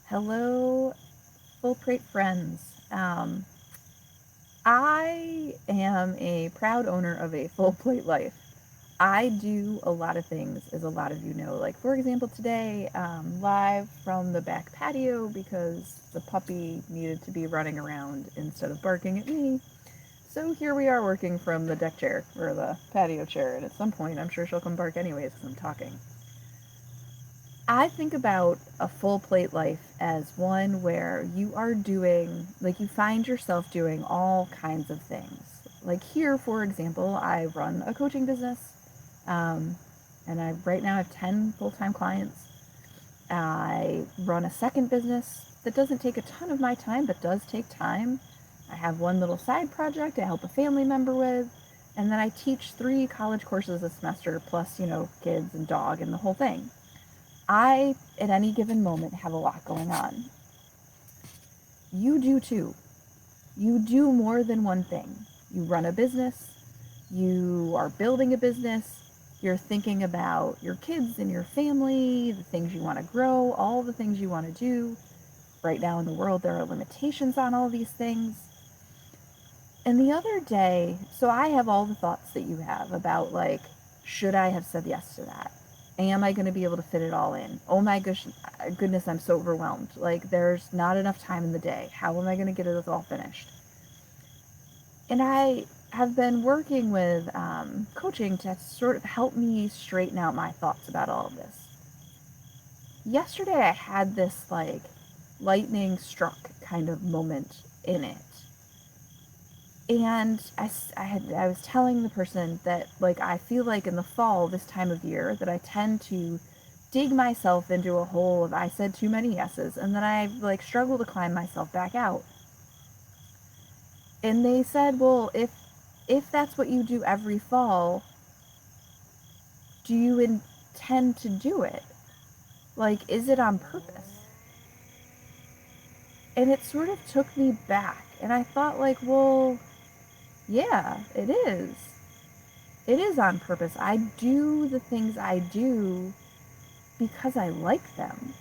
Hello, Full Plate friends. I am a proud owner of a full plate life. I do a lot of things, as a lot of you know. Like, for example, today, live from the back patio because the puppy needed to be running around instead of barking at me. So here we are working from the deck chair or the patio chair, and at some point, I'm sure she'll come bark anyways because I'm talking. I think about a full plate life as one where you are doing, like, you find yourself doing all kinds of things. Like here, for example, I run a coaching business, um, and I right now have 10 full time clients. I run a second business that doesn't take a ton of my time, but does take time. I have one little side project I help a family member with, and then I teach 3 college courses a semester, plus, kids and dog and the whole thing. I, at any given moment, have a lot going on. You do too. You do more than one thing. You run a business, you are building a business, you're thinking about your kids and your family, the things you want to grow, all the things you want to do. Right now in the world, there are limitations on all these things. And the other day, so I have all the thoughts that you have about, like, should I have said yes to that? Am I going to be able to fit it all in? Oh my goodness, I'm so overwhelmed. Like, there's not enough time in the day. How am I going to get it all finished? And I have been working with coaching to sort of help me straighten out my thoughts about all of this. Yesterday, I had this, like, lightning struck kind of moment in it. And I was telling the person that, like, I feel like in the fall, this time of year, that I tend to dig myself into a hole of I said too many yeses, and then I, like, struggle to climb myself back out. And they said, well, if that's what you do every fall, do you intend to do it? Like, is it on purpose? And it sort of took me back, and I thought, like, well, yeah, it is. It is on purpose. I do the things I do because I like them.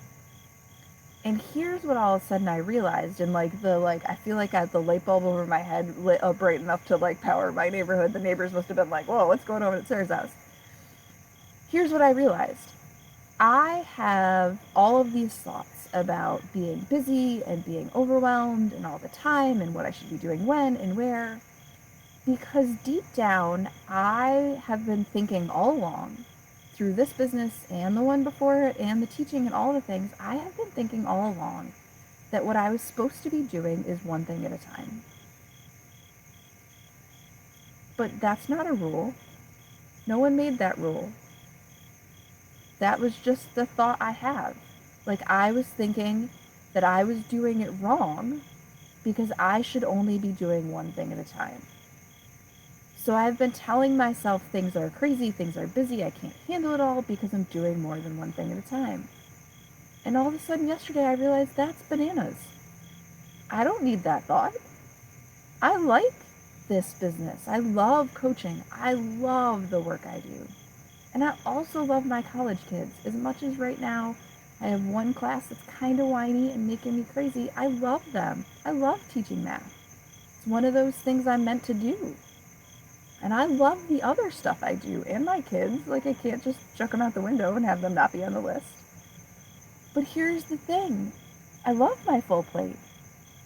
And here's what all of a sudden I realized, and, like, I feel like I had the light bulb over my head lit up bright enough to, like, power my neighborhood. The neighbors must have been like, whoa, what's going on at Sarah's house? Here's what I realized. I have all of these thoughts about being busy and being overwhelmed and all the time and what I should be doing when and where, because deep down, I have been thinking all along, through this business and the one before it and the teaching and all the things, I have been thinking all along that what I was supposed to be doing is one thing at a time. But that's not a rule. No one made that rule. That was just the thought I have. Like, I was thinking that I was doing it wrong because I should only be doing one thing at a time. So I've been telling myself things are crazy, things are busy, I can't handle it all because I'm doing more than one thing at a time. And all of a sudden yesterday I realized that's bananas. I don't need that thought. I like this business. I love coaching. I love the work I do. And I also love my college kids. As much as right now I have one class that's kind of whiny and making me crazy, I love them. I love teaching math. It's one of those things I'm meant to do. And I love the other stuff I do and my kids. Like, I can't just chuck them out the window and have them not be on the list. But here's the thing. I love my full plate.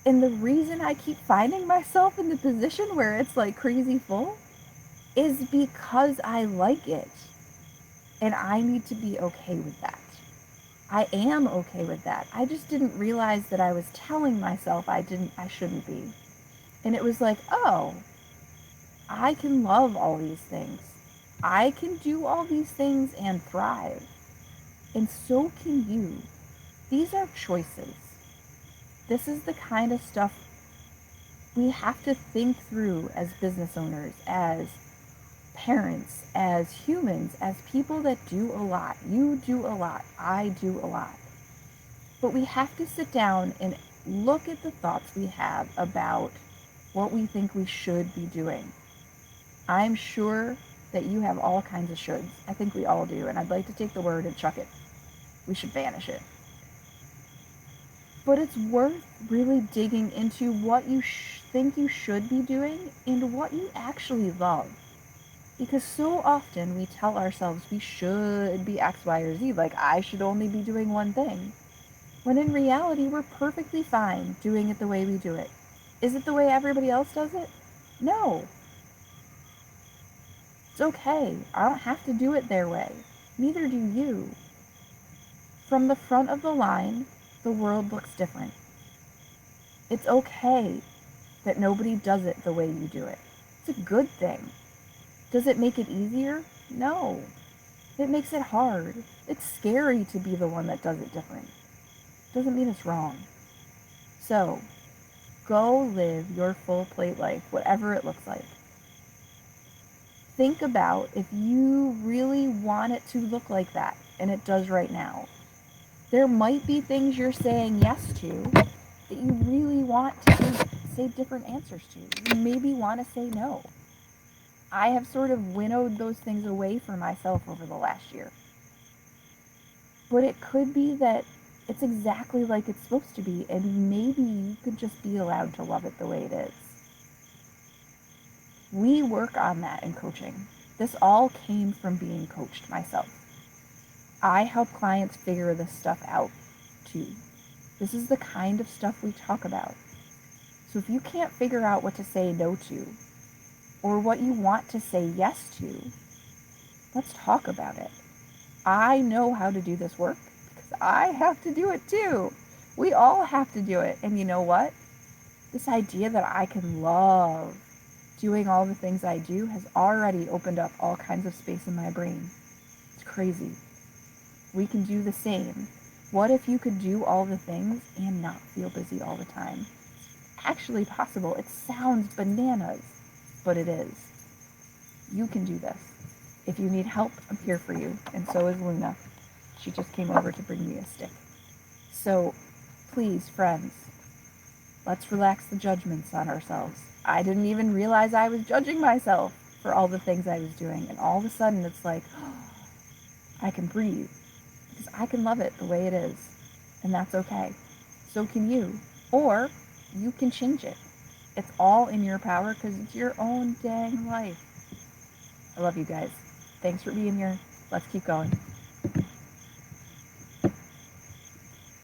And the reason I keep finding myself in the position where it's, like, crazy full is because I like it. And I need to be okay with that. I am okay with that. I just didn't realize that I was telling myself I shouldn't be. And it was like, oh, I can love all these things. I can do all these things and thrive. And so can you. These are choices. This is the kind of stuff we have to think through as business owners, as parents, as humans, as people that do a lot. You do a lot. I do a lot. But we have to sit down and look at the thoughts we have about what we think we should be doing. I'm sure that you have all kinds of shoulds. I think we all do, and I'd like to take the word and chuck it. We should banish it. But it's worth really digging into what you think you should be doing and what you actually love. Because so often we tell ourselves we should be X, Y, or Z, like I should only be doing one thing. When in reality, we're perfectly fine doing it the way we do it. Is it the way everybody else does it? No. It's okay. I don't have to do it their way. Neither do you. From the front of the line, the world looks different. It's okay that nobody does it the way you do it. It's a good thing. Does it make it easier? No. It makes it hard. It's scary to be the one that does it different. Doesn't mean it's wrong. So, go live your full plate life, whatever it looks like. Think about if you really want it to look like that, and it does right now. There might be things you're saying yes to that you really want to say different answers to. You maybe want to say no. I have sort of winnowed those things away for myself over the last year. But it could be that it's exactly like it's supposed to be, and maybe you could just be allowed to love it the way it is. We work on that in coaching. This all came from being coached myself. I help clients figure this stuff out too. This is the kind of stuff we talk about. So if you can't figure out what to say no to, or what you want to say yes to, let's talk about it. I know how to do this work because I have to do it too. We all have to do it. And you know what? This idea that I can love doing all the things I do has already opened up all kinds of space in my brain. It's crazy. We can do the same. What if you could do all the things and not feel busy all the time? It's actually possible. It sounds bananas, but it is. You can do this. If you need help, I'm here for you. And so is Luna. She just came over to bring me a stick. So please, friends, let's relax the judgments on ourselves. I didn't even realize I was judging myself for all the things I was doing. And all of a sudden it's like, oh, I can breathe. Because I can love it the way it is. And that's okay. So can you. Or you can change it. It's all in your power because it's your own dang life. I love you guys. Thanks for being here. Let's keep going.